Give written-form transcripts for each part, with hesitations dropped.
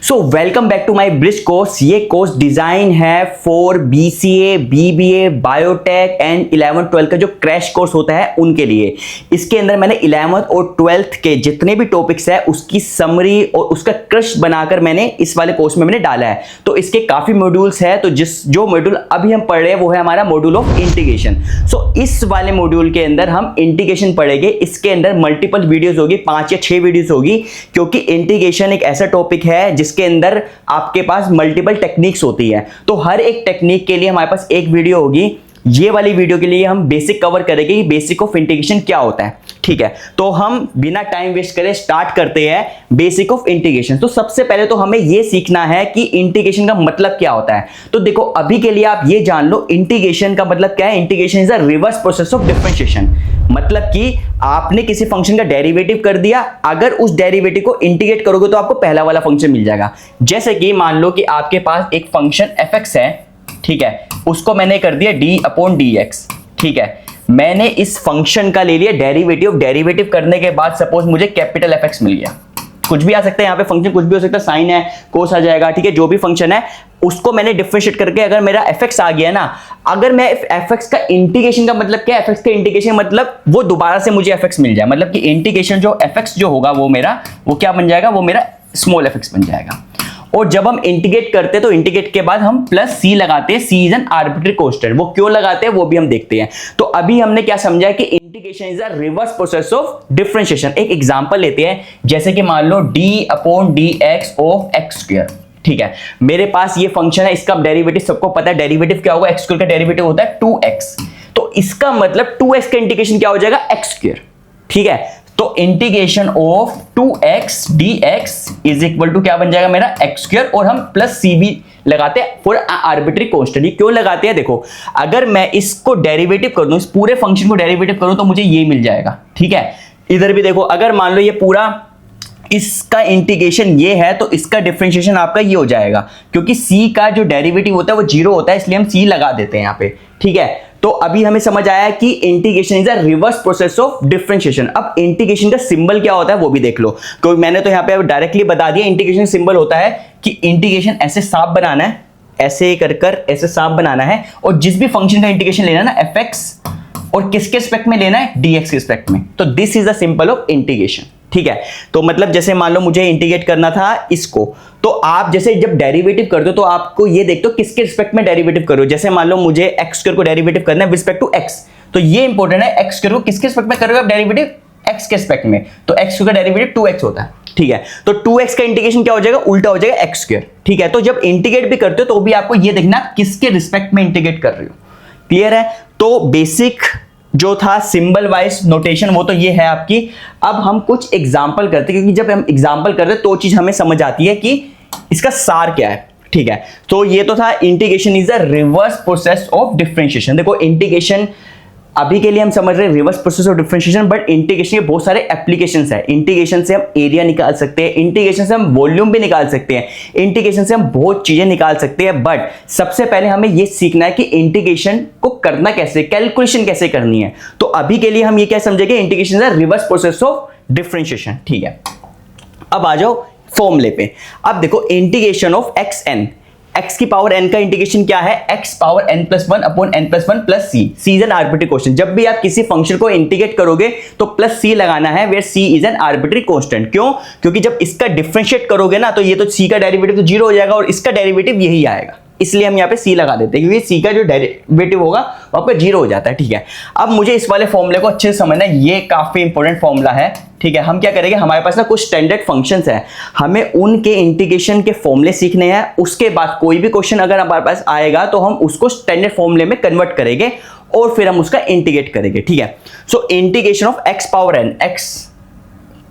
So welcome back to my bridge course. ये course design है for BCA, BBA, biotech and 11th-12th का जो crash course होता है उनके लिए। इसके अंदर मैंने 11th और 12th के जितने भी टॉपिक्स है उसकी समरी और उसका क्रश बनाकर मैंने इस वाले कोर्स में मैंने डाला है। तो इसके काफी मॉड्यूल्स है। तो जो मॉड्यूल अभी हम पढ़ रहे हैं वो है हमारा मॉड्यूल ऑफ इंटीग्रेशन। सो इस वाले मॉड्यूल के अंदर हम इंटीग्रेशन पढ़ेंगे। इसके अंदर मल्टीपल वीडियोस होगी, 5 या 6 वीडियोस होगी, क्योंकि इंटीग्रेशन एक ऐसा टॉपिक है जिसके अंदर आपके पास मल्टीपल टेक्निक्स होती है। तो हर एक टेक्निक के लिए हमारे पास एक वीडियो होगी। ये वाली वीडियो के लिए हम बेसिक कवर करेंगे कि बेसिक ऑफ इंटीग्रेशन क्या होता है। ठीक है, तो हम बिना टाइम वेस्ट करे स्टार्ट करते हैं बेसिक ऑफ इंटीग्रेशन। तो सबसे पहले तो हमें ये सीखना है कि इंटीग्रेशन का मतलब क्या होता है। तो देखो अभी के लिए आप ये जान लो इंटीग्रेशन का मतलब क्या है। Integration is a reverse process of differentiation. मतलब कि आपने किसी फंक्शन का डेरिवेटिव कर दिया, अगर उस डेरिवेटिव को इंटीग्रेट करोगे तो आपको पहला वाला फंक्शन मिल जाएगा। जैसे कि मान लो कि आपके पास एक फंक्शन fx है, ठीक है, उसको मैंने कर दिया d/dx। ठीक है, मैंने इस फंक्शन का ले लिया डेरिवेटिव। डेरिवेटिव करने के बाद सपोज मुझे कैपिटल fx मिल गया। कुछ भी आ सकता है यहाँ पे, फंक्शन कुछ भी हो सकता है, साइन है, कोस आ जाएगा, ठीक है, जो भी फंक्शन है उसको मैंने डिफरेंशिएट करके अगर मेरा fx आ गया ना, अगर मैं fx का इंटीग्रेशन का मतलब क्या है, fx का इंटीग्रेशन मतलब वो दोबारा से मुझे fx मिल जाए। मतलब कि इंटीग्रेशन जो fx जो होगा वो मेरा वो क्या बन जाएगा, वो मेरा स्मॉल fx बन जाएगा। और जब हम इंटीग्रेट करते हैं तो इंटीग्रेट के बाद हम प्लस सी लगाते हैं। सी इज एन आर्बिट्री कांस्टेंट। वो क्यों लगाते हैं वो भी हम देखते हैं। तो अभी हमने क्या समझा कि integration is a reverse process of differentiation. एक एग्जांपल लेते हैं, जैसे कि मान लो d/dx ऑफ x²। ठीक है, मेरे पास ये फंक्शन है, इसका डेरिवेटिव सबको पता है। डेरिवेटिव क्या होगा, x² का डेरिवेटिव होता है 2x। तो इसका मतलब 2x का इंटीग्रेशन क्या हो जाएगा, x²। ठीक है, तो integration of 2x dx is equal to क्या बन जाएगा मेरा x²। और हम प्लस सी भी लगाते हैं फॉर आर्बिट्री कांस्टेंट। ये क्यों लगाते हैं, देखो अगर मैं इसको डेरिवेटिव कर दूं, इस पूरे फंक्शन को डेरिवेटिव करूं तो मुझे ये मिल जाएगा। ठीक है, इधर भी देखो, अगर मान लो ये पूरा इसका इंटीग्रेशन ये है तो इसका डिफरेंशिएशन आपका ये हो जाएगा, क्योंकि c का जो डेरिवेटिव होता है वो 0 होता है, इसलिए हम c लगा देते हैं यहाँ पे। ठीक है, तो अभी हमें समझ आया कि integration is a reverse process of differentiation. अब इंटीग्रेशन का सिंबल क्या होता है वो भी देख लो, क्योंकि मैंने तो यहाँ पे डायरेक्टली बता दिया। इंटीग्रेशन सिंबल होता है कि इंटीग्रेशन ऐसे सांप बनाना है, ऐसे कर ऐसे सांप बनाना है, और जिस भी फंक्शन का इंटीग्रेशन लेना है ना fx, और किसके रिस्पेक्ट में लेना है, dx के रिस्पेक्ट में। तो this is the symbol of integration. ठीक है, तो मतलब जैसे मान लो मुझे इंटीग्रेट करना था इसको, तो आप जैसे जब डेरिवेटिव करते हो तो आपको ये देखते हो किसके रिस्पेक्ट में डेरिवेटिव करो। जैसे मान लो मुझे x² को डेरिवेटिव करना है विद रिस्पेक्ट टू x, तो ये इंपॉर्टेंट है x² को किसके रिस्पेक्ट में करोगे आप डेरिवेटिव, x के रिस्पेक्ट में। तो x² का डेरिवेटिव 2x होता है। ठीक है, तो 2x का इंटीग्रेशन क्या हो जाएगा, उल्टा हो जाएगा x²। ठीक है, तो जब इंटीग्रेट भी करते हो तो भी आपको ये देखना किसके रिस्पेक्ट में इंटीग्रेट कर रहे हो। क्लियर है, तो बेसिक जो था सिंबल वाइज नोटेशन वो तो ये है आपकी। अब हम कुछ एग्जांपल करते हैं, क्योंकि जब हम एग्जांपल करते हैं तो चीज हमें समझ आती है कि इसका सार क्या है। ठीक है, तो ये तो था integration is a reverse process of differentiation. देखो इंटीग्रेशन अभी के लिए हम समझ रहे हैं reverse process of differentiation, but integration के बहुत सारे एप्लीकेशंस है। इंटीग्रेशन से हम एरिया निकाल सकते हैं, इंटीग्रेशन से हम वॉल्यूम भी निकाल सकते हैं, इंटीग्रेशन से हम बहुत चीजें निकाल सकते हैं। बट सबसे पहले हमें यह सीखना है कि इंटीग्रेशन को करना कैसे, कैलकुलेशन कैसे करनी है। तो अभी के लिए हम ये क्या समझेंगे, integration is a reverse process of differentiation. ठीक है, अब आ जाओ फॉर्मूले पे। अब देखो इंटीग्रेशन ऑफ xn, x की पावर n का इंटीग्रेशन क्या है, x power n+1 upon n+1 plus c। c is an arbitrary constant. जब भी आप किसी फंक्शन को इंटीग्रेट करोगे तो प्लस c लगाना है, where c is an arbitrary constant. क्यों, क्योंकि जब इसका डिफरेंशिएट करोगे ना तो ये तो c का डेरिवेटिव तो 0 हो जाएगा और इसका डेरिवेटिव यही आएगा, इसलिए हम यहाँ पे c लगा देते हैं, क्योंकि c का जो डेरिवेटिव होगा वो आपका 0 हो जाता है। ठीक है, अब मुझे इस वाले फॉर्मूले को अच्छे से समझना है, ये काफी इंपॉर्टेंट फॉर्मूला है। ठीक है, हम क्या करेंगे, हमारे पास ना कुछ स्टैंडर्ड फंक्शंस हैं, हमें उनके इंटीग्रेशन के फॉर्मूले सीखने हैं। उसके बाद कोई भी क्वेश्चन अगर हमारे पास आएगा तो हम उसको स्टैंडर्ड फॉर्मूले में कन्वर्ट करेंगे और फिर हम उसका इंटीग्रेट करेंगे। ठीक है, so integration of x power n, x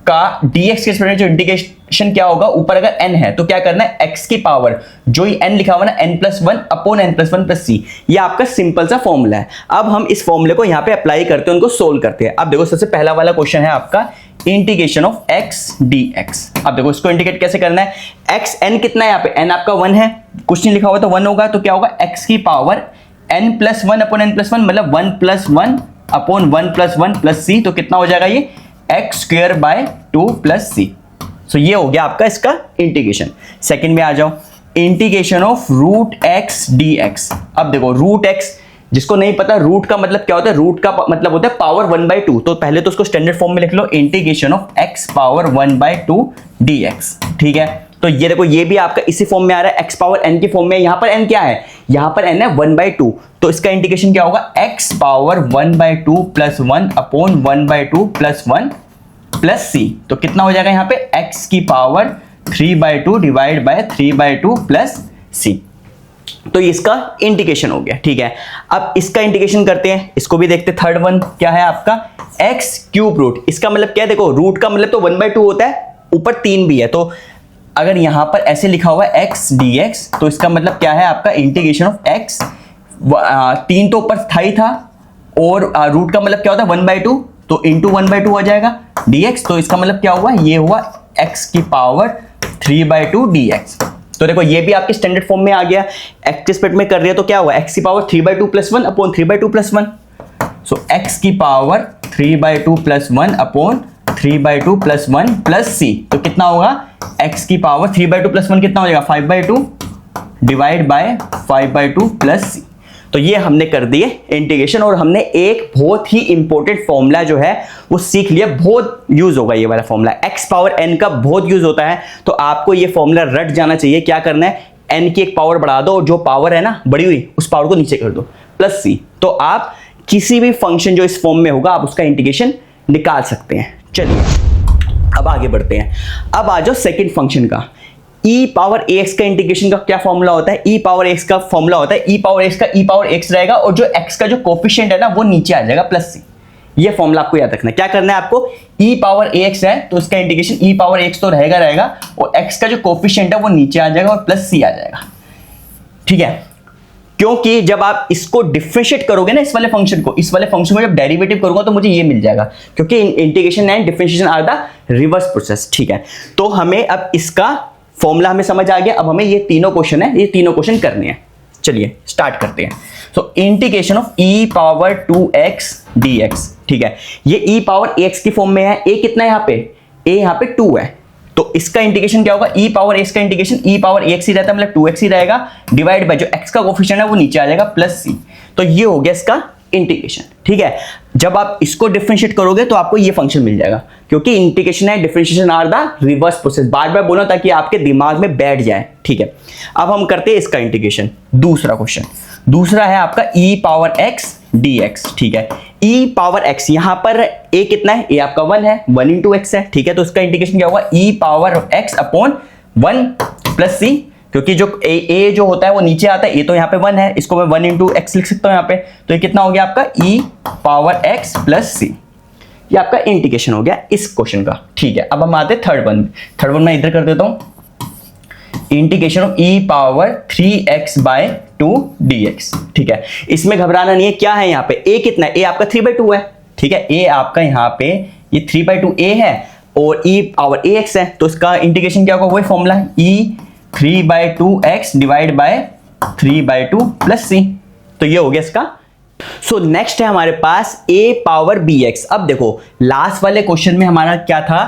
का dx के रिस्पेक्ट में जो इंटीग्रेशन क्या होगा, ऊपर अगर n है तो क्या करना है, x की पावर जो ही n लिखा हुआ ना n+1 upon n+1 plus c, ये आपका सिंपल सा फॉर्मूला है। अब हम इस फॉर्मूले को यहाँ पे अप्लाई करते हैं, उनको सोल्व करते हैं। अब देखो सबसे पहला वाला क्वेश्चन है आपका इंटीग्रेशन ऑफ x dx। अब देखो इसको इंटीग्रेट कैसे करना है, xn कितना है, यहाँ पे n आपका 1 है, कुछ नहीं लिखा हुआ तो 1 होगा, तो क्या होगा x की पावर n+1 अपॉन n+1 मतलब 1+1 अपॉन 1+1 प्लस c, तो कितना हो जाएगा ये x² बाय 2 प्लस c। सो ये हो गया आपका इसका इंटीग्रेशन। सेकंड में आ जाओ, integration of root x d x. अब देखो रूट एक्स, जिसको नहीं पता रूट का मतलब क्या होता है, रूट का मतलब होता है पावर 1/2। तो पहले तो उसको स्टैंडर्ड फॉर्म में लिख लो, integration of x power 1/2 dx। ठीक है, तो ये देखो ये भी आपका इसी फॉर्म में आ रहा है, x पावर n की फॉर्म में। यहां पर n क्या है, यहां पर n है 1/2, तो इसका इंटीग्रेशन क्या होगा, x power 1/2 plus 1 upon 1/2 plus 1 plus c। तो कितना हो जाएगा यहाँ पे, x की power 3/2 divide by 3/2 plus c। तो इसका इंटीग्रेशन हो गया। ठीक है, अब इसका इंटीग्रेशन करते हैं, इसको भी देखते हैं। थर्ड वन क्या है आपका, x क्यूब रूट। इसका मतलब क्या है, देखो रूट का मतलब तो 1/2 होता है, ऊपर 3 भी है। तो अगर यहां पर ऐसे लिखा हुआ है x dx, तो इसका मतलब क्या है आपका इंटीग्रेशन ऑफ x, 3 तो ऊपर था ही था, और रूट का मतलब क्या होता है 1/2, तो इंटू 1/2 हो जाएगा dx। तो इसका मतलब क्या हुआ, ये हुआ x की पावर 3/2 dx। तो देखो ये भी आपके स्टैंडर्ड फॉर्म में आ गया। एक्स स्प्लिट में कर रही है तो क्या हुआ, x की पावर 3/2 प्लस 1 अपॉन 3/2 प्लस 1। सो x की power 3/2 plus 1 upon 3/2 plus 1 plus c। तो कितना होगा, x की पावर 3/2 प्लस 1 कितना हो जाएगा, 5/2 डिवाइड बाय 5/2 प्लस c। तो ये हमने कर दिए इंटीग्रेशन, और हमने एक बहुत ही इंपॉर्टेंट फॉर्मूला जो है वो सीख लिया। बहुत यूज होगा ये वाला फॉर्मूला, x पावर n का बहुत यूज होता है। तो आपको ये फॉर्मूला रट जाना चाहिए। क्या करना है, n की एक पावर बढ़ा दो, और जो पावर है ना बड़ी हुई उस पावर को नीचे कर दो, प्लस c। तो आप किसी भी फंक्शन जो इस फॉर्म में होगा आप उसका इंटीग्रेशन निकाल सकते हैं। चलिए अब आगे बढ़ते हैं। अब आ जाओ सेकेंड फंक्शन का, e पावर ax का इंटीग्रेशन का क्या फॉर्मूला होता है, e पावर x का फॉर्मूला होता है, e पावर x का e पावर x रहेगा, और जो x का जो कोफिशिएंट है ना वो नीचे आ जाएगा, प्लस c। ये फॉर्मूला आपको याद रखना है। क्या करना है आपको, e पावर ax है तो इसका इंटीग्रेशन e पावर x तो रहेगा, और x का जो कोफिशिएंट है वो नीचे आ जाएगा और प्लस c आ जाएगा। ठीक है, क्योंकि जब आप इसको डिफरेंशिएट करोगे ना, इस वाले फंक्शन को जब डेरिवेटिव करूंगा तो मुझे ये मिल जाएगा, क्योंकि integration and differentiation are the reverse process. ठीक है, तो हमें अब इसका फॉर्मूला हमें समझ आ गया। अब हमें ये तीनों क्वेश्चन है, ये तीनों क्वेश्चन करने हैं। चलिए स्टार्ट करते हैं। So integration of e power 2x dx। ठीक है, ये e पावर ax की फॉर्म में है। a कितना है यहाँ पे, a यहाँ पे 2 है, तो इसका इंटीग्रेशन क्या होगा, e पावर x का इंटीग्रेशन e पावर ax ही रहता है, मतलब 2x ही रहेगा, डिवाइड बाय जो x का कोफिशिएंट है वो नीचे आ जाएगा, प्लस c। तो ये हो गया इसका इंटीग्रेशन। ठीक है, जब आप इसको डिफरेंशिएट करोगे तो आपको ये फंक्शन मिल जाएगा, क्योंकि integration and differentiation are the reverse process. बार बार बोलो ताकि आपके दिमाग में बैठ जाए। ठीक है, अब हम करते हैं इसका इंटीग्रेशन। दूसरा क्वेश्चन, दूसरा है आपका e पावर x dx। ठीक है, e पावर x, यहां पर a कितना है, a आपका 1 है, 1 इंटू x है। ठीक है, तो इसका इंटीग्रेशन क्या होगा, e power x upon 1 plus c, क्योंकि जो a जो होता है वो नीचे आता है, a तो यहाँ पे 1 है, इसको मैं 1 इंटू एक्स लिख सकता हूँ यहाँ पे। तो ये कितना हो गया आपका e power x plus c। ये आपका इंटीग्रेशन हो गया इस क्वेश्चन का। ठीक है, अब हम आते हैं थर्ड वन। थर्ड वन मैं इधर कर देता हूँ, integration of e power 3x by 2 dx। ठीक है, इसमें घबराना नहीं है। क्या है यहाँ पे, a कितना है, a आपका 3/2 है। ठीक है, a आपका यहाँ पे ये 3/2 a है, और e पावर ax है, तो इसका इंटीग्रेशन क्या होगा, वही फॉर्मूला है, e 3/2x divide by 3/2 plus c। तो ये हो गया इसका। सो नेक्स्ट है हमारे पास a पावर bx। अब देखो लास्ट वाले क्वेश्चन में हमारा क्या था,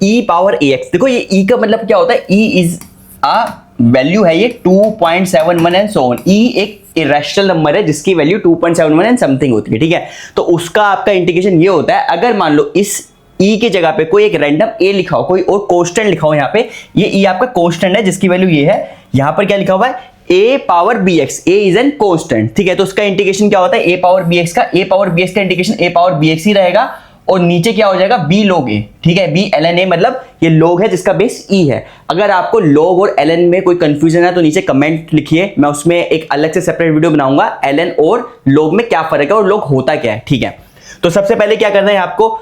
e पावर ax। देखो ये e का मतलब क्या होता है, e इज अ वैल्यू है, ये 2.71 एंड सो ऑन। e एक इरेशनल नंबर है जिसकी वैल्यू 2.71 एंड समथिंग होती है। ठीक है, तो उसका आपका इंटीग्रेशन ये होता है, अगर मान लो इस e के जगह पे कोई एक रैंडम a लिखा हो, कोई और कांस्टेंट लिखा हो, यहाँ पे ये e आपका कांस्टेंट है जिसकी वैल्यू ये है, यहाँ पर क्या लिखा हुआ है, a power bx, a is an constant. ठीक है, तो उसका इंटीग्रेशन क्या होता है, a पावर bx का, a पावर bx का इंटीग्रेशन a पावर bx ही रहेगा, और नीचे क्या हो जाएगा, b log a। ठीक है, b ln a, मतलब ये log है जिसका बेस e है। अगर आपको log और ln में कोई कंफ्यूजन है तो नीचे कमेंट लिखिए, मैं उसमें एक अलग से सेपरेट वीडियो बनाऊंगा ln और log में क्या फर्क है और log होता क्या है। ठीक है, तो सबसे पहले क्या करना है आपको,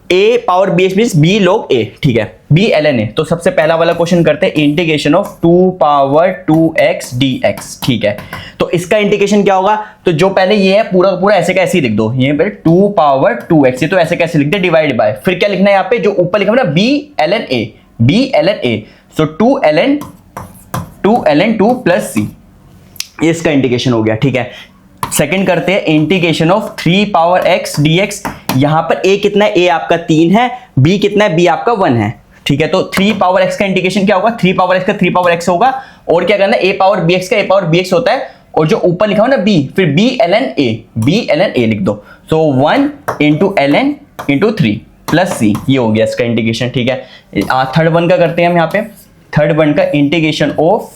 a power bx means b log a। ठीक है, b ln a। तो सबसे पहला वाला क्वेश्चन करते हैं, integration of 2 power 2x dx। ठीक है, तो इसका इंटीग्रेशन क्या होगा, तो जो पहले ये है पूरा पूरा ऐसे का ऐसे ही लिख दो, ये पहले 2 पावर 2x, ये तो ऐसे कैसे लिख दे, डिवाइड बाय, फिर क्या लिखना है यहाँ पे, जो ऊपर लिखा है ना b ln a, so 2 ln 2 plus c, ये इसका इंटीग्रेशन हो गया। ठीक है, सेकंड करते हैं, integration of 3 power x dx। यहां पर a कितना है, a आपका 3 है, b कितना है, b आपका 1 है। ठीक है, तो 3 पावर एक्स का इंटीग्रेशन क्या होगा, 3 पावर एक्स का 3 पावर एक्स होगा, और क्या करना है, a पावर bx का a पावर bx होता है, और जो ऊपर लिखा हो ना b, फिर b ln a लिख दो, सो 1 into ln into 3 plus c, ये हो गया इसका इंटीग्रेशन। ठीक है, थर्ड वन का करते हैं हम यहाँ पे, थर्ड वन का integration of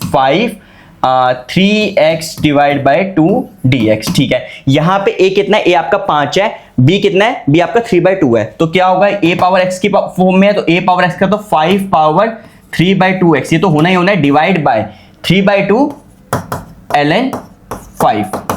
3x divide by 2 dx। ठीक है, यहां पे a कितना है, a आपका 5 है, b कितना है, b आपका 3/2 है, तो क्या होगा, a पावर x की फॉर्म में है, तो a पावर x का तो 5 पावर 3/2x, ये तो होना ही होना है, डिवाइड बाय 3/2 ln 5।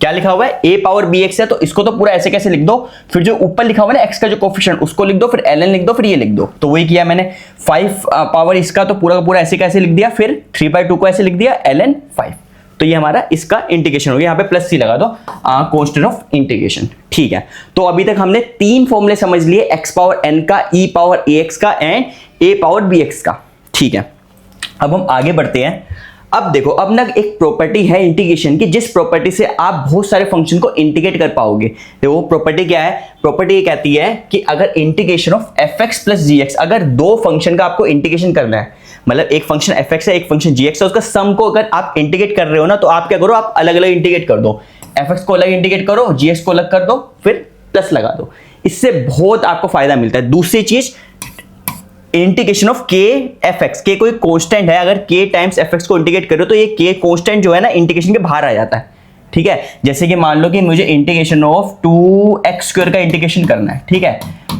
क्या लिखा हुआ है, a पावर bx है, तो इसको तो पूरा ऐसे कैसे लिख दो, फिर जो ऊपर लिखा हुआ है ना x का जो कोफिशिएंट उसको लिख दो, फिर ln लिख दो, फिर ये लिख दो, तो वही किया मैंने, 5 पावर इसका तो पूरा का पूरा ऐसे कैसे लिख दिया, फिर 3/2 को ऐसे लिख दिया ln 5, तो ये हमारा इसका इंटीग्रेशन हो गया। यहाँ पे प्लस c लगा दो, कांस्टेंट ऑफ इंटीग्रेशन। ठीक है, तो अभी तक हमने 3 फॉर्मूले समझ लिए, x पावर n का, e पावर ax का एंड a पावर bx का। ठीक है, अब हम आगे बढ़ते हैं। अब देखो, अब ना एक प्रॉपर्टी है इंटीग्रेशन की, जिस प्रॉपर्टी से आप बहुत सारे फंक्शन को इंटीग्रेट कर पाओगे। देखो प्रॉपर्टी क्या है, प्रॉपर्टी ये कहती है कि अगर integration of fx plus gx, अगर दो फंक्शन का आपको इंटीग्रेशन करना है, मतलब एक फंक्शन fx है, एक फंक्शन gx है, उसका सम को अगर आप इंटीग्रेट कर रहे हो ना, तो आप क्या करो, आप अलग अलग इंटीग्रेट कर दो, fx को अलग इंटीग्रेट करो, gx को अलग कर दो, फिर प्लस लगा दो, इससे बहुत आपको फायदा मिलता है। दूसरी चीज, इंटीग्रेशन ऑफ के एफ एक्स, के कोई कांस्टेंट है, अगर के टाइम्स एफ एक्स को इंटीग्रेट करो तो ये के कांस्टेंट जो है ना इंटीग्रेशन के बाहर आ जाता है। ठीक है, जैसे कि मान लो कि मुझे इंटीग्रेशन ऑफ 2x² का इंटीग्रेशन करना है। ठीक है,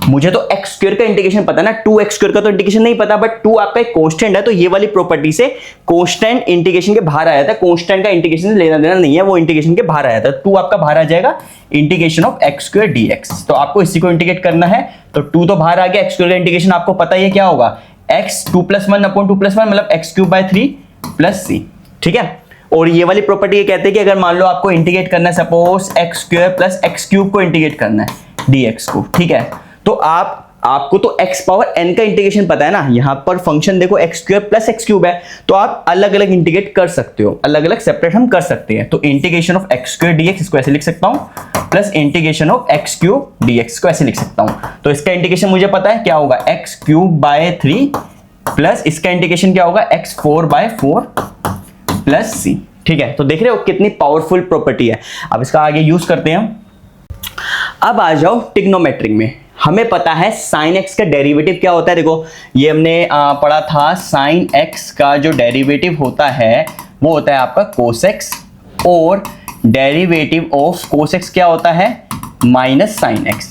मुझे तो x² का इंटीग्रेशन पता है ना, 2x² का तो इंटीग्रेशन नहीं पता, बट 2 आपका एक कांस्टेंट है, तो ये वाली प्रॉपर्टी से कांस्टेंट इंटीग्रेशन के बाहर आ जाता है, कांस्टेंट का इंटीग्रेशन लेना देना नहीं है, वो इंटीग्रेशन के बाहर आ जाता है, 2 आपका बाहर आ जाएगा, इंटीग्रेशन ऑफ x² dx। तो आपको इसी को इंटीग्रेट करना है, तो 2 तो बाहर आ गया, x² का इंटीग्रेशन आपको पता ही है क्या होगा, x 2+1 अपॉन 2+1 मतलब x³ 3 प्लस c। ठीक है, और ये वाली प्रॉपर्टी ये कहते हैं कि अगर मान लो आपको इंटीग्रेट करना है, सपोज x² प्लस x³ को इंटीग्रेट करना है dx को। ठीक है, तो आपको तो x पावर n का इंटीग्रेशन पता है ना, यहां पर फंक्शन देखो x² प्लस x³ है, तो आप अलग अलग इंटीग्रेट कर सकते हो, अलग अलग सेपरेट हम कर सकते हैं। तो इंटीग्रेशन ऑफ x² dx इसको ऐसे लिख सकता हूं, plus integration of x³ dx को ऐसे लिख सकता हूं। तो इसका इंटीग्रेशन मुझे पता है क्या होगा, x³ 3 प्लस इसका इंटीग्रेशन क्या होगा, x4/4 प्लस c। ठीक है, तो देख रहे हो कितनी पावरफुल प्रॉपर्टी है। अब इसका आगे यूज करते हैं हम। अब आ जाओ ट्रिग्नोमेट्रिक में, हमें पता है sin x का डेरिवेटिव क्या होता है। देखो ये हमने पढ़ा था, sin x का जो डेरिवेटिव होता है वो होता है आपका cos x, और डेरिवेटिव ऑफ cos x क्या होता है, माइनस sin x।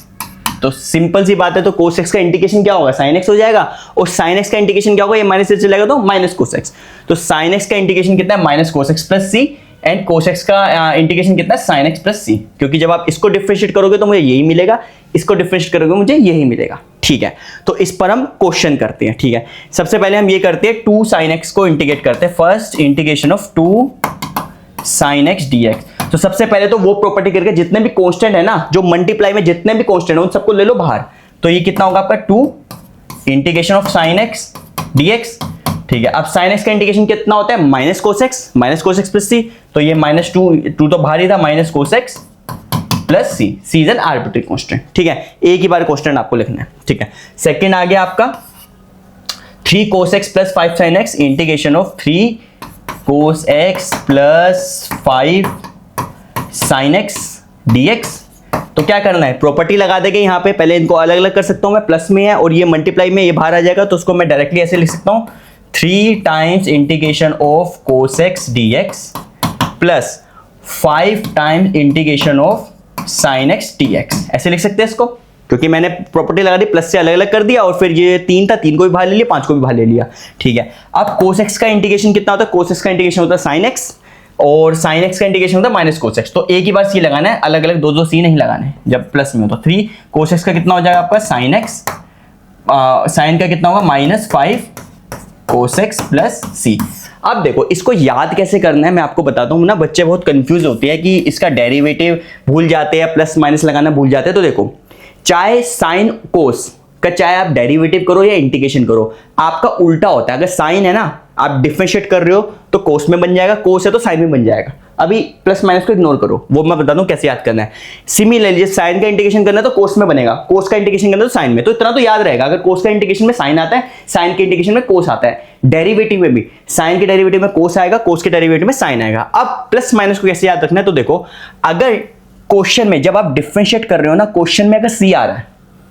तो सिंपल सी बात है, तो cos x का इंटीग्रेशन क्या होगा, sin x हो जाएगा, और sin x का इंटीग्रेशन क्या होगा, ये माइनस से चलेगा तो माइनस cos x। तो sin x का इंटीग्रेशन कितना है, minus cos x plus c, and cos x का इंटीग्रेशन कितना है, sin x प्लस c, क्योंकि जब आप इसको डिफरेंशिएट करोगे तो मुझे यही मिलेगा, इसको डिफरेंशिएट करोगे मुझे यही मिलेगा। ठीक है, तो इस पर हम क्वेश्चन करते हैं। ठीक है, सबसे पहले हम ये करते हैं, 2 sin x को इंटीग्रेट करते हैं, first integration of 2 sin x dx। तो सबसे पहले तो वो प्रॉपर्टी करके जितने भी कांस्टेंट है ना, जो मल्टीप्लाई में जितने भी कांस्टेंट है उन सबको ले लो बाहर, तो ये कितना होगा आपका 2 integration of sin x dx। ठीक है, अब sin x का इंटीग्रेशन कितना होता है, minus cos x plus c, तो ये -2 तो बाहर ही था, minus cos x plus c, c is N arbitrary constant. ठीक है, एक ही बार कांस्टेंट आपको लिखना है। ठीक है, सेकंड आ गया आपका 3 cos x plus 5 sin x, integration of 3 cos x plus 5 sin x dx। तो क्या करना है, प्रॉपर्टी लगा देंगे यहाँ पे, पहले इनको अलग अलग कर सकता हूं मैं, प्लस में है और ये मल्टीप्लाई में, ये बाहर आ जाएगा, तो उसको मैं डायरेक्टली ऐसे लिख सकता हूं, 3 times integration of cos x dx plus 5 times integration of sin x dx, ऐसे लिख सकते हैं इसको, क्योंकि मैंने प्रॉपर्टी लगा दी, प्लस से अलग अलग कर दिया, और फिर ये 3 था, 3 को भी बाहर ले लिया, 5 को भी बाहर ले लिया। ठीक है, अब cos x का इंटीग्रेशन कितना होता है, cos x का इंटीग्रेशन होता है sin x, और sin x का इंटीग्रेशन होता है माइनस cos x। तो एक ही बार c लगाना है, अलग अलग दो c नहीं लगाने हैं जब प्लस में हो। तो 3 cos x का कितना हो जाएगा आपका sin x, sin का कितना होगा -5 cos x प्लस c। अब देखो इसको याद कैसे करना है मैं आपको बताता हूँ ना, बच्चे बहुत कंफ्यूज होते हैं कि इसका डेरिवेटिव भूल जाते हैं, प्लस माइनस लगाना भूल जाते हैं। तो देखो, चाहे साइन कोस का चाहे आप डेरिवेटिव करो या इंटीग्रेशन करो, आपका उल्टा होता है। अगर साइन है ना, आप डिफरेंशिएट कर रहे हो तो कोस में बन जाएगा, कोस है तो साइन में बन जाएगा। अभी प्लस माइनस को इग्नोर करो, वो मैं बता दूं कैसे याद करना है। सिमिलरली साइन का इंटीग्रेशन करना है तो कोस में बनेगा, कोस का इंटीग्रेशन करना है तो साइन में। तो इतना तो याद रहेगा, अगर कोस का इंटीग्रेशन में साइन आता है, साइन के इंटीग्रेशन में कोस आता है। डेरिवेटिव में भी साइन के डेरिवेटिव में कोस आएगा, कोस के डेरिवेटिव में साइन आएगा। अब प्लस माइनस को कैसे याद रखना है, तो देखो अगर क्वेश्चन में जब आप डिफरेंशिएट कर रहे हो ना, क्वेश्चन में अगर सी आ रहा है,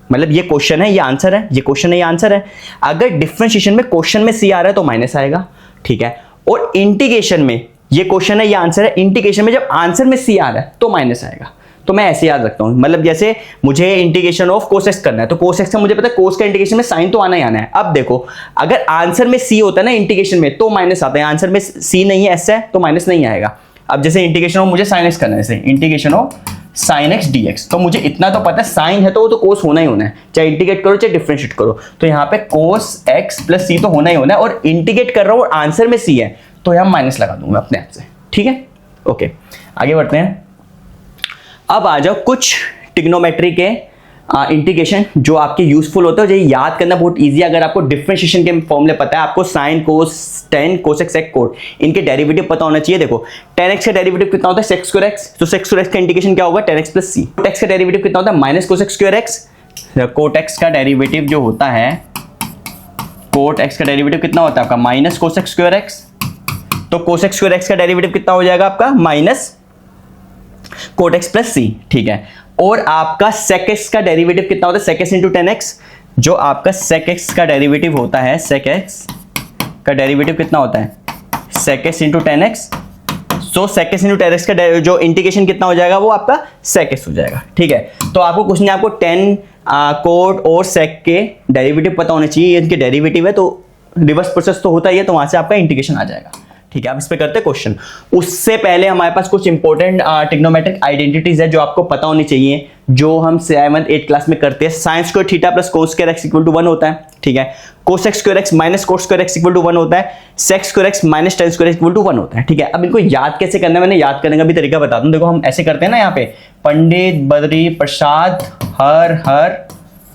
मतलब ये क्वेश्चन है, ये आंसर है, ये क्वेश्चन है, ये आंसर है, अगर डिफरेंशिएशन में क्वेश्चन में सी आ रहा है तो माइनस आएगा, ठीक है। और इंटीग्रेशन में ये क्वेश्चन है, ये आंसर है, इंटीग्रेशन में जब आंसर में सी आ रहा है तो माइनस आएगा। तो मैं ऐसे याद रखता हूं, मतलब जैसे मुझे इंटीग्रेशन ऑफ कोस एक्स करना है तो कोस एक्स का मुझे पता है कोस का इंटीग्रेशन में साइन तो आना ही आना है। अब देखो अगर आंसर में सी होता है ना इंटीग्रेशन में तो माइनस आता है, आंसर में सी नहीं है, एस है, तो माइनस नहीं आएगा। अब जैसे इंटीग्रेशन ऑफ मुझे साइन एक्स करना है, जैसे integration of sine x dx, तो मुझे इतना तो पता है साइन है तो वो तो कोस होना ही होना है, चाहे इंटीग्रेट करो चाहे डिफरेंशिएट करो। तो यहाँ पे कोस एक्स प्लस सी तो होना ही होना है, और इंटीग्रेट कर रहा हूँ और आंसर में सी है तो यहाँ माइनस लगा दूंगा अपने आप से, ठीक है। ओके आगे बढ़ते हैं। अब आ जाओ कुछ ट्रिग्नोमेट्री के इंटीग्रेशन जो आपके यूजफुल होते हैं, जो याद करना बहुत इजी है। अगर आपको डिफरेंशिएशन के फॉर्मूले पता है, आपको sine cos tan cosec sec cot इनके डेरिवेटिव पता होना चाहिए। देखो टेन एक्स का डेरिवेटिव कितना होता है, सेक्स स्क्वायर एक्स, तो सेक्स स्क्वायर एक्स का इंटीग्रेशन क्या होगा, tan x plus C. Cot x का डेरिवेटिव कितना होता है, minus cosec square x. Cot x का डेरिवेटिव जो होता है, कोट एक्स का डेरिवेटिव कितना होता है आपका, माइनस कोसेक स्क्वायर एक्स। तो कोसेक स्क्वायर एक्स का डेरिवेटिव कितना हो जाएगा आपका, माइनस कोट एक्स प्लस सी, ठीक है। और आपका सेक एक्स का डेरिवेटिव कितना होता है, sec x into tan x. जो आपका सेक एक्स का डेरिवेटिव होता है, सेक एक्स का डेरिवेटिव कितना होता है, sec x into tan x. So sec x into tan x का जो इंटीग्रेशन कितना हो जाएगा, वो आपका सेक एक्स हो जाएगा, ठीक है। तो आपको कुछ नहीं, आपको टेन कोट और सेक के डेरिवेटिव पता होने चाहिए, इनके डेरिवेटिव है तो रिवर्स प्रोसेस तो होता ही है, तो वहां से आपका इंटीग्रेशन आ जाएगा, ठीक है। अब इस पे करते हैं क्वेश्चन। उससे पहले हमारे पास कुछ इंपॉर्टेंट ट्रिग्नोमेट्रिक आइडेंटिटीज है जो आपको पता होनी चाहिए, जो हम 7th 8th क्लास में करते हैं। Sine square theta plus cos square x equal to 1 होता है, ठीक है। Cosec square x minus cos square x equal to 1 होता है। Sec square x minus tan square x equal to 1 होता है, ठीक है। अब इनको याद कैसे करना है, मैंने याद करने का भी तरीका बता दूं। देखो हम ऐसे करते हैं ना, यहाँ पे पंडित बद्री प्रसाद हर हर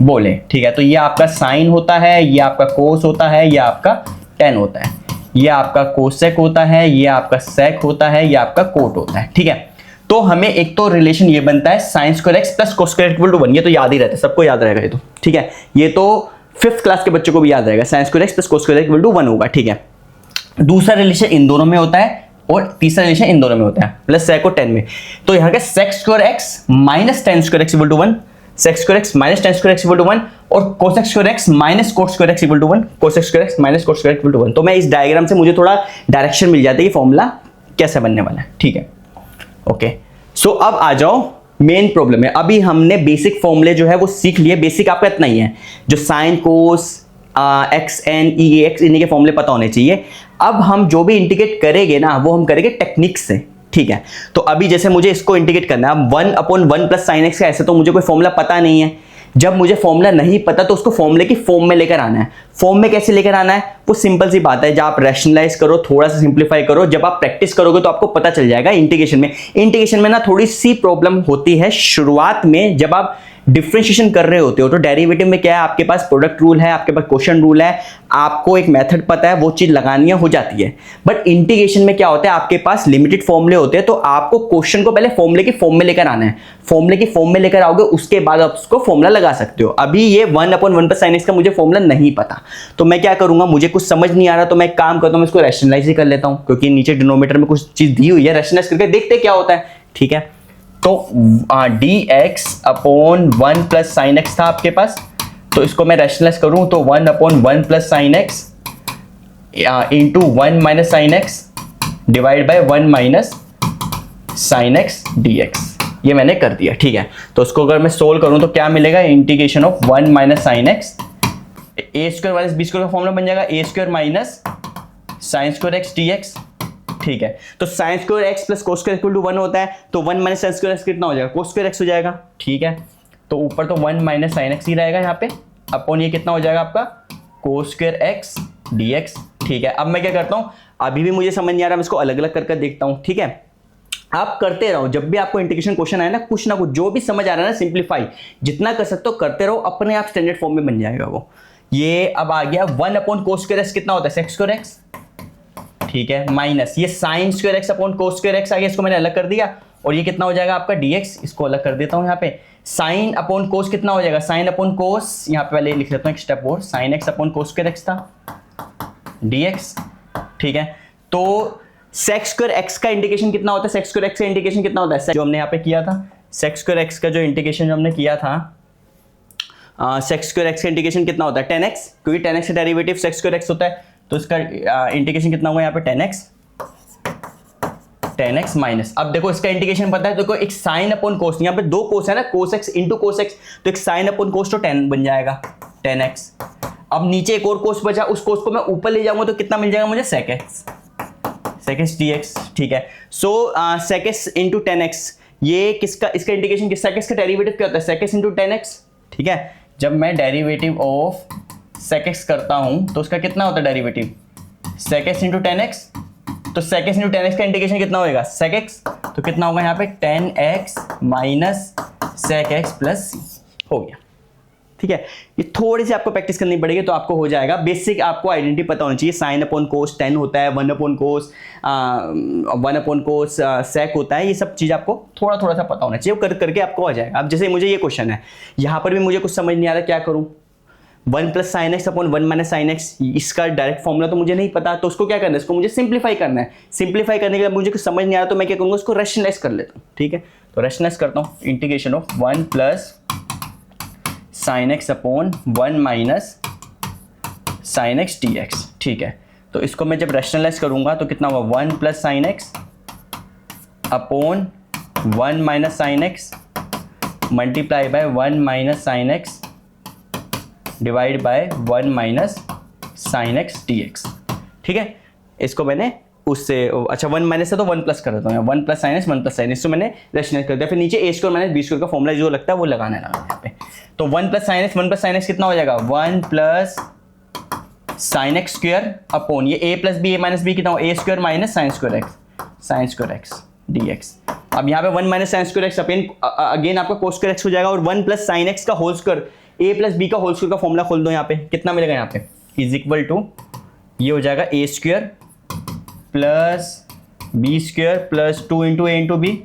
बोले, ठीक है। तो ये आपका साइन होता है, ये आपका कोस होता है, ये आपका टेन होता है, ये आपका कोसेक होता है, ये आपका सेक होता है, ये आपका कोट होता है, ठीक है। तो हमें एक तो रिलेशन ये बनता है sine square x plus cos square equal to 1, ये तो याद ही रहता है, सबको याद रहेगा ये तो, ठीक है। ये तो 5th क्लास के बच्चों को भी याद रहेगा, sine square x plus cos square equal to 1 होगा, ठीक है। दूसरा रिलेशन इन दोनों में होता है और तीसरा रिलेशन इन दोनों में होता है, प्लस सेक और टेन में। तो यहाँ का sec square x minus tan square x equal to 1, sec square x minus tan square x equal to 1, और cosec square x minus cot square x equal to 1, cosec square x minus cot square equal to 1। तो मैं इस diagram से मुझे थोड़ा direction मिल जाता है कि फॉर्मूला कैसे बनने वाला है, ठीक है। ओके सो अब आ जाओ मेन प्रॉब्लम है। अभी हमने बेसिक फॉर्मूले जो है वो सीख लिए, बेसिक आपका इतना ही है, जो sine cos x n e x इन्हीं के फॉर्मूले पता होने चाहिए। अब हम जो भी इंटीग्रेट करेंगे ना, वो हम करेंगे टेक्निक से, ठीक है। तो अभी जैसे मुझे इसको इंटीग्रेट करना है 1/1 प्लस साइन एक्स का, ऐसे तो मुझे कोई फॉर्मूला पता नहीं है। जब मुझे फॉर्मूला नहीं पता तो उसको फॉर्मूले की फॉर्म में लेकर आना है। फॉर्म में कैसे लेकर आना है, वो सिंपल सी बात है, जब आप रैशनलाइज करो, थोड़ा सा सिंप्लीफाई करो, जब आप प्रैक्टिस करोगे तो आपको पता चल जाएगा। इंटीग्रेशन में ना थोड़ी सी प्रॉब्लम होती है शुरुआत में, जब आप डिफरेंशिएशन कर रहे होते हो। तो डेरिवेटिव में क्या है, आपके पास प्रोडक्ट रूल है, आपके पास क्वोशिएंट रूल है, आपको एक मेथड पता है, वो चीज लगानी हो जाती है। बट इंटीग्रेशन में क्या होता है, आपके पास लिमिटेड फॉर्मूले होते हैं, तो आपको क्वेश्चन को पहले फॉर्मूले की फॉर्म में लेकर आना है। फॉर्मूले की फॉर्म में लेकर आओगे, उसके बाद आप उसको फॉर्मूला लगा सकते हो। अभी ये 1/1 प्लस साइन एक्स का मुझे फॉर्मूला नहीं पता, तो मैं क्या करूंगा, मुझे कुछ समझ नहीं आ रहा, तो मैं एक काम करता हूं, मैं इसको रैशनलाइज ही कर लेता हूं, क्योंकि नीचे डिनोमिनेटर में कुछ चीज दी हुई है, रैशनलाइज करके देखते क्या होता है, ठीक है। तो dx/1 प्लस साइन एक्स था आपके पास, तो इसको मैं रैशनलाइज करूं तो 1/1 plus sine x into 1 minus sine x divide by 1 minus sine x dx, ये मैंने कर दिया, ठीक है। तो उसको अगर मैं सोल्व करूं तो क्या मिलेगा, integration of 1 minus sine x, A square minus B square का फॉर्मूला बन जाएगा A square minus sine square x dx, ठीक है। तो sine square x plus cos square equal to 1 होता है, तो 1 माइनस साइन स्क्वायर एक्स कितना हो जाएगा, कोस स्क्वायर एक्स हो जाएगा, ठीक है। तो ऊपर तो 1 माइनस साइन एक्स ही रहेगा यहाँ पे, अपॉन ये कितना हो जाएगा आपका कोस स्क्वायर एक्स dx, ठीक है। अब मैं क्या करता हूँ, अभी भी मुझे समझ नहीं आ रहा, मैं इसको अलग अलग करके देखता हूँ, ठीक है। आप करते रहो, जब भी आपको इंटीग्रेशन क्वेश्चन आए ना, कुछ ना कुछ जो भी समझ आ रहा है ना, सिंप्लीफाई जितना कर सकते हो करते रहो, अपने आप स्टैंडर्ड फॉर्म में बन जाएगा वो। ये अब आ गया 1/cos स्क्वायर एक्स कितना होता है, सेक स्क्वायर एक्स, ठीक है, माइनस ये sine square x upon cos square x आ गया, इसको मैंने अलग कर दिया, और ये कितना हो जाएगा आपका dx, इसको अलग कर देता हूं यहाँ पे, साइन अपॉन कोस कितना हो जाएगा, साइन अपॉन कोस, यहाँ पे पहले लिख लेता हूँ एक स्टेप और, sign x upon cos square x था dx, ठीक है। तो सेक स्क्वायर एक्स का इंटीग्रेशन कितना होता है, सेक स्क्वायर एक्स का इंटीग्रेशन कितना होता है, जो हमने यहाँ पे किया था, सेक स्क्वायर एक्स का जो इंटीग्रेशन जो हमने किया था, सेक स्क्वायर एक्स का इंटीग्रेशन कितना होता है 10x, क्योंकि 10x का डेरिवेटिव सेक स्क्वायर एक्स होता है, तो इसका इंटीग्रेशन कितना होगा यहाँ पे 10x माइनस, अब देखो इसका इंटीग्रेशन पता है, देखो एक साइन अपॉन कोस, यहाँ पे दो कोस है ना, cos x into cos x, तो एक साइन अपॉन कोस तो 10 बन जाएगा 10x। अब नीचे एक और कोस बचा, उस कोस को मैं ऊपर ले जाऊंगा तो कितना मिल जाएगा मुझे, सेक एक्स dx, ठीक है। सो सेक एक्स इंटू 10x, ये किसका, इसका इंटीग्रेशन किस, सेक एक्स का डेरिवेटिव क्या होता है, सेक एक्स इंटू 10x, ठीक है। जब मैं डेरिवेटिव ऑफ सेक एक्स करता हूं तो उसका कितना होता है डेरिवेटिव, सेक एक्स इंटू 10x, तो सेक एक्स इंटू 10x का इंटीग्रेशन कितना होगा, सेक एक्स, तो कितना होगा यहाँ पे 10x minus sec x plus C, हो गया, ठीक है। ये थोड़ी सी आपको प्रैक्टिस करनी पड़ेगी तो आपको हो जाएगा, बेसिक आपको आइडेंटिटी पता होनी चाहिए, साइन अपॉन कोस 10 होता है, 1 अपॉन कोस सेक होता है, ये सब चीज़ आपको थोड़ा थोड़ा सा पता होना चाहिए, करके आपको आ जाएगा। अब जैसे मुझे ये क्वेश्चन है, यहाँ पर भी मुझे कुछ समझ नहीं आ रहा क्या करूँ, 1 plus sine x upon 1 minus sine x, इसका डायरेक्ट फॉर्मूला तो मुझे नहीं पता, तो उसको क्या करना है, इसको मुझे सिंप्लीफाई करना है, सिंप्लीफाई करने के लिए मुझे कुछ समझ नहीं आ रहा तो मैं क्या करूँगा, उसको रैशनलाइज कर लेता हूँ, ठीक है। तो रैशनलाइज करता हूँ, integration of 1 plus sine x upon 1 minus sine x dx, ठीक है। तो इसको मैं जब रैशनलाइज करूंगा तो कितना होगा, 1 plus sine x upon 1 minus sine x multiply by 1 minus sine x divide by 1 minus sine x dx, ठीक है। इसको मैंने उससे, अच्छा 1 माइनस है तो 1 प्लस कर देता हूँ, 1 plus sine x 1 plus sign, इसको मैंने रैशनलाइज कर दिया, फिर नीचे ए स्क्वायर माइनस बी स्क्वायर का फॉर्मूला जो लगता है वो लगाना है यहाँ पे। तो 1 plus sine x 1 plus sine x कितना हो जाएगा, 1 plus sine x square upon ये a plus b, a minus b कितना हो, a square minus sine square x dx। अब यहाँ पे 1 minus sine square x again आपका कोस स्क्वायर एक्स हो जाएगा, और 1 प्लस साइन एक्स का whole square, a plus b का होल स्क्वायर का फॉर्मूला खोल दो, यहाँ पे कितना मिलेगा, यहाँ पे इज इक्वल टू ये हो जाएगा a square plus b square plus 2 into a into b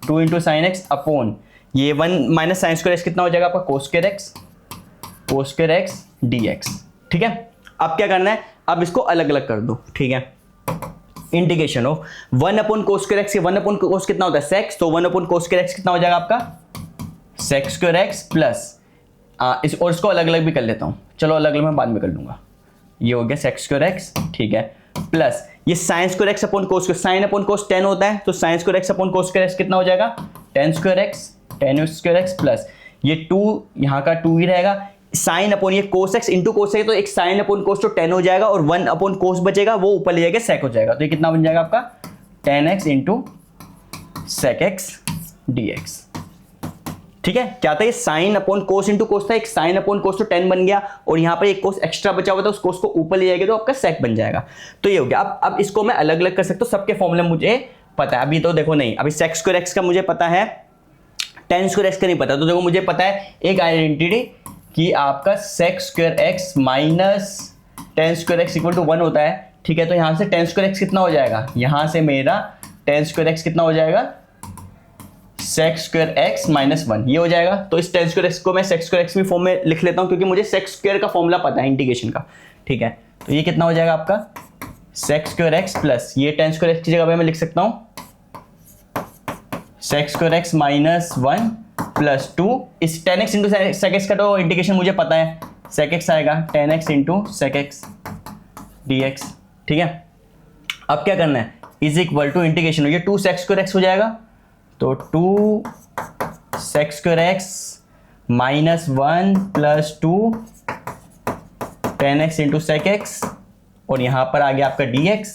2 into sine x upon ये 1 माइनस साइन स्क्वायर एक्स कितना हो जाएगा आपका, कोस स्क्वायर एक्स dx, ठीक है। अब क्या करना है, अब इसको अलग अलग कर दो, ठीक है। Integration of 1 upon cos square x, 1 upon कोस कितना होता है सेक्स, तो 1 अपॉन कोस स्क्वायर एक्स कितना हो जाएगा आपका सेक स्क्वायर एक्स प्लस इस, और इसको अलग अलग भी कर लेता हूं, चलो अलग अलग मैं बाद में कर लूंगा, ये हो गया सेक स्क्वायर एक्स, ठीक है, प्लस ये sine square x upon cos square, sine upon कोस 10 होता है, तो sine square x upon cos square x कितना हो जाएगा 10 स्क्वायर एक्स प्लस ये 2 यहाँ का 2 ही रहेगा, साइन अपॉन ये कोस एक्स इंटू कोस है, तो एक साइन अपॉन कोस तो 10 हो जाएगा, और 1 अपॉन कोस बचेगा, वो ऊपर ले जाएगा सेक हो जाएगा, तो ये कितना बन जाएगा आपका 10x into sec x dx, ठीक है। क्या था ये साइन अपॉन कोस इंटू कोस था, एक साइन अपॉन कोस तो 10 बन गया, और यहाँ पर एक कोस एक्स्ट्रा बचा हुआ था, उस कोस को ऊपर ले जाएगा तो आपका सेक बन जाएगा, तो ये हो गया। अब इसको मैं अलग अलग कर सकता हूँ, सबके फॉर्मूले मुझे पता है, अभी तो देखो नहीं, अभी सेक स्क्वायर एक्स का मुझे पता है, 10 स्क्वायर एक्स का नहीं पता, तो देखो मुझे पता है एक आइडेंटिटी कि आपका sec square x minus 10 square x equal to 1 होता है, ठीक है। तो यहाँ से 10 स्क्वायर एक्स कितना हो जाएगा, यहाँ से मेरा 10 स्क्वायर एक्स कितना हो जाएगा, सेक स्क्वायर एक्स माइनस 1, ये हो जाएगा। तो इस 10 स्क्वायर एक्स को मैं सेक स्क्वायर एक्स की फॉर्म में लिख लेता हूँ, क्योंकि मुझे सेक स्क्वायर का फॉर्मूला पता है इंटीग्रेशन का, ठीक है। तो ये कितना हो जाएगा आपका सेक स्क्वायर एक्स प्लस ये 10 स्क्वायर एक्स की जगह पे मैं लिख सकता हूँ sec square x minus 1 plus 2, इस 10x इंटू सेक एक्स का तो इंटीग्रेशन मुझे पता है, सेक एक्स आएगा 10x into sec x dx, ठीक है। अब क्या करना है, इज इक्वल टू इंटीग्रेशन, ये 2 सेक स्क्वायर एक्स हो जाएगा, तो 2 sec square x minus 1 plus 2 10x into sec x, और यहाँ पर आ गया आपका dx,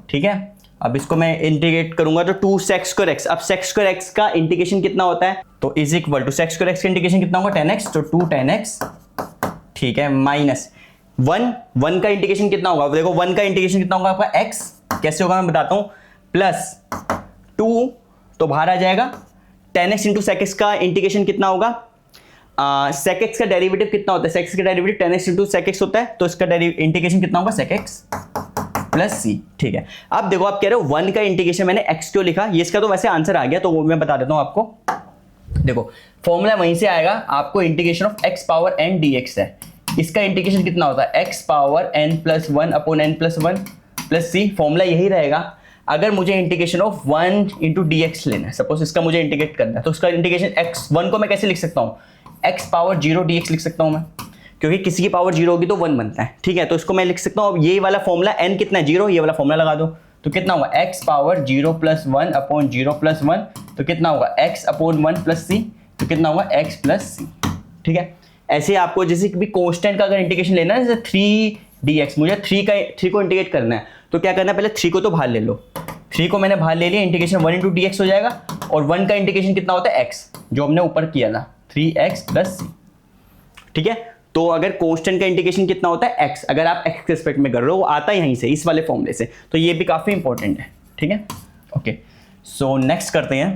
ठीक है। अब इसको मैं इंटीग्रेट करूंगा तो 2 सेक स्क्वायर एक्स, अब सेक स्क्वायर एक्स का इंटीग्रेशन कितना होता है, तो is equal to sec square x का इंटीग्रेशन कितना होगा 10x, तो 2 10x, ठीक है, माइनस 1 का इंटीग्रेशन कितना होगा, देखो 1 का इंटीग्रेशन कितना होगा आपका x, कैसे होगा मैं बताता हूं, प्लस 2 तो बाहर आ जाएगा, 10x इंटू सेक एक्स का इंटीग्रेशन कितना होगा, सेक एक्स का डेरिवेटिव कितना होता है, सेक एक्स का derivative 10x into sec x होता है, तो इसका इंटीग्रेशन कितना होगा सेक एक्स प्लस सी। ठीक है, अब देखो आप कह रहे हो 1 का इंटीग्रेशन मैंने x क्यों लिखा, ये इसका तो वैसे आंसर आ गया, तो वो मैं बता देता हूं आपको। देखो फॉर्मूला वहीं से आएगा, आपको integration of x power n dx है, इसका इंटीग्रेशन कितना होता है x power n plus 1 upon n plus 1 plus C, formula यही रहेगा। अगर मुझे integration of 1 into d x लेना है, सपोज इसका मुझे इंटीग्रेट करना है, तो उसका इंटीग्रेशन x1 को मैं कैसे लिख सकता हूँ, x पावर 0 dx लिख सकता हूँ मैं, क्योंकि किसी की पावर 0 होगी तो 1 बनता है। ठीक है, तो इसको मैं लिख सकता हूँ, अब ये वाला फॉर्मूला n कितना है 0, ये वाला फॉर्मूला लगा दो, तो कितना होगा x power 0 plus 1 upon 0 plus 1, तो कितना होगा x अपॉन 1 प्लस सी, तो कितना होगा x प्लस सी। ठीक है, ऐसे आपको जैसे भी कांस्टेंट का अगर इंटीग्रेशन लेना है, जैसे 3 dx, मुझे 3 को इंटीग्रेट करना है, तो क्या करना है, पहले 3 को तो बाहर ले लो, 3 को मैंने बाहर ले लिया, इंटीग्रेशन 1 इंटू dx हो जाएगा, और 1 का इंटीग्रेशन कितना होता है x, जो हमने ऊपर किया था 3x प्लस सी। ठीक है, तो अगर कांस्टेंट का इंटीग्रेशन कितना होता है x, अगर आप x के रिस्पेक्ट में कर रहे हो, वो आता है यहीं से, इस वाले फॉर्मूले से, तो ये भी काफी इंपॉर्टेंट है। ठीक है, ओके, सो नेक्स्ट करते हैं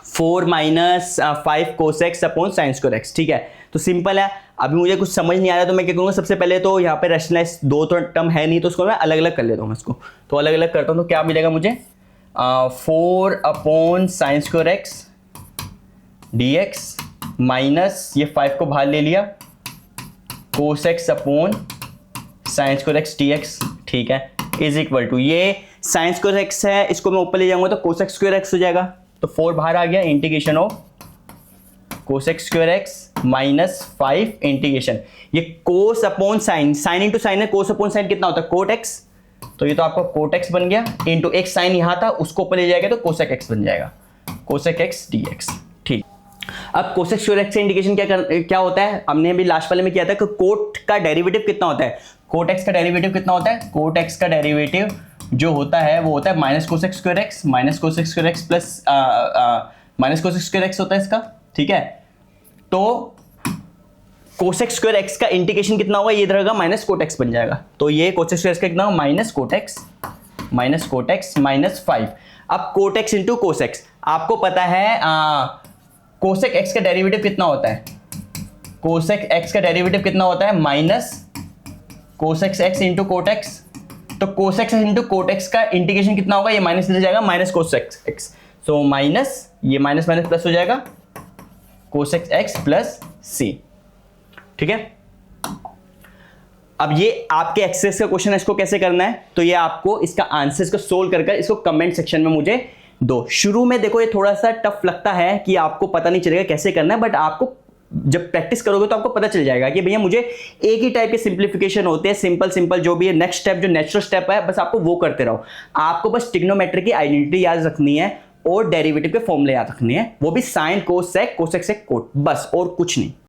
4 minus 5 cos x upon sine square x. ठीक है, तो सिंपल है, अभी मुझे कुछ समझ नहीं आ रहा तो मैं क्या करूँगा, सबसे पहले तो यहाँ पे रैशनलाइज 2 तो टर्म है नहीं, तो उसको मैं अलग अलग कर लेता हूँ इसको, तो अलग अलग करता हूँ, तो क्या मिलेगा मुझे 4 upon sine square x d x minus ये 5 को बाहर ले लिया, cos x upon sine square x d x. ठीक है, इज इक्वल टू, ये साइन स्क्वायर एक्स है, इसको मैं ऊपर ले जाऊंगा तो कोस एक्स स्क्वायर एक्स हो जाएगा, तो 4 बाहर आ गया, integration of cos x square x minus 5 integration, ये cos upon sine, sine into sine है, कोस अपॉन साइन कितना होता है कोट एक्स, तो ये तो आपका कोट एक्स बन गया, इंटू एक साइन यहां था उसको ऊपर ले जाएगा तो कोसेक एक्स बन जाएगा, कोसेक एक्स डी एक्स। ठीक, अब कोसेक स्क्वायर एक्स का इंटीग्रेशन क्या होता है, हमने अभी लास्ट वाले में किया था कि कोट का डेरिवेटिव कितना होता है, कोट एक्स का डेरिवेटिव कितना होता है, कोट एक्स का डेरिवेटिव जो होता है वो होता है minus cosec square x, minus cosec square x plus minus cosec square x होता है इसका। ठीक है, तो कोसेक स्क्वायर एक्स का इंटीग्रेशन कितना होगा, ये इधर होगा माइनस कोट एक्स बन जाएगा, तो ये कोसेक स्क्वायर एक्स का कितना होगा माइनस कोट एक्स माइनस 5। अब कोट एक्स इंटू कोसेक्स, आपको पता है कोसेक एक्स का डेरिवेटिव कितना होता है, कोसेक एक्स का डेरिवेटिव कितना होता है minus cosec x into cot x, तो cosec x into cot x का इंटीग्रेशन कितना होगा, ये माइनस ले जाएगा minus cosec x, so minus ये माइनस माइनस प्लस हो जाएगा कोसेक एक्स प्लस सी। ठीक है, अब ये आपके एक्सेस का क्वेश्चन है, इसको कैसे करना है, तो ये आपको इसका आंसर इसको सोल्व कर इसको कमेंट सेक्शन में मुझे दो। शुरू में देखो ये थोड़ा सा टफ लगता है कि आपको पता नहीं चलेगा कैसे करना है, बट आपको जब प्रैक्टिस करोगे तो आपको पता चल जाएगा कि भैया मुझे एक ही टाइप के सिंप्लीफिकेशन होते हैं, सिंपल जो भी है, नेक्स्ट स्टेप जो नेचुरल स्टेप है बस आपको वो करते रहो। आपको बस ट्रिग्नोमेट्री की आइडेंटिटी याद रखनी है और डेरिवेटिव के फॉर्मूले याद रखने हैं, वो भी sine cos sec cosec sec cot, बस और कुछ नहीं।